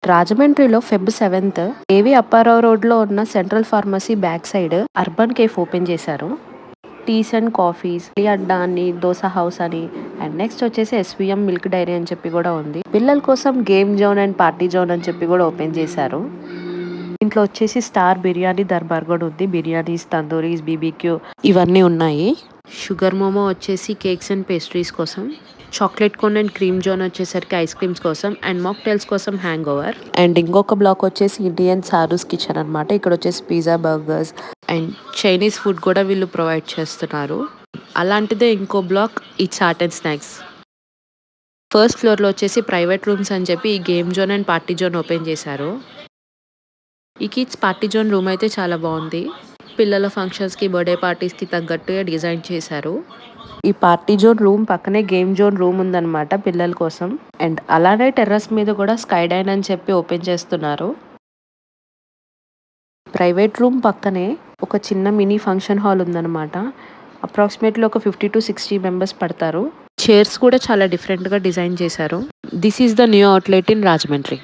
రాజమండ్రిలో Feb 7th ఏవి అప్పారావు రోడ్లో ఉన్న central pharmacy back side urban cafe open చేశారు. టీస్ అండ్ కాఫీస్, టీ అడ్డా అని, దోస హౌస్ అని, అండ్ నెక్స్ట్ వచ్చేసి ఎస్విఎం మిల్క్ డైరీ అని చెప్పి కూడా ఉంది. పిల్లల కోసం game zone and party zone అని చెప్పి కూడా ఓపెన్ చేశారు. ఇంట్లో వచ్చేసి స్టార్ బిర్యానీ దర్బార్ కూడా ఉంది. బిర్యానీస్, తందూరీస్, బీబీక్యూ ఇవన్నీ ఉన్నాయి. షుగర్ మోమో వచ్చేసి కేక్స్ అండ్ పేస్ట్రీస్ కోసం, chocolate cone and cream zone వచ్చేసరికి ఐస్ క్రీమ్స్ కోసం, అండ్ మాక్టైల్స్ కోసం హ్యాంగ్ ఓవర్. అండ్ ఇంకొక బ్లాక్ వచ్చేసి ఇండియన్ సారూస్ కిచెన్ అనమాట. ఇక్కడ వచ్చేసి pizza, burgers and Chinese food కూడా వీళ్ళు ప్రొవైడ్ చేస్తున్నారు. అలాంటిదే ఇంకో block it's art and snacks. First ఫ్లోర్లో వచ్చేసి ప్రైవేట్ రూమ్స్ అని చెప్పి ఈ game zone and party zone open చేశారు. ఈ కిడ్స్ పార్టీ జోన్ రూమ్ అయితే చాలా బాగుంది. పిల్లల ఫంక్షన్స్కి, బర్త్డే పార్టీస్కి తగ్గట్టుగా డిజైన్ చేశారు. ఈ పార్టీ జోన్ రూమ్ పక్కనే గేమ్ జోన్ రూమ్ ఉందన్నమాట పిల్లల కోసం. అండ్ అలానే టెర్రస్ మీద కూడా స్కై డైన్ అని చెప్పి ఓపెన్ చేస్తున్నారు. ప్రైవేట్ రూమ్ పక్కనే ఒక చిన్న మినీ ఫంక్షన్ హాల్ ఉందన్నమాట. అప్రాక్సిమేట్లీ ఒక 50 to 60 మెంబర్స్ పడతారు. చైర్స్ కూడా చాలా డిఫరెంట్గా డిజైన్ చేశారు. This is the new outlet in Rajahmundry.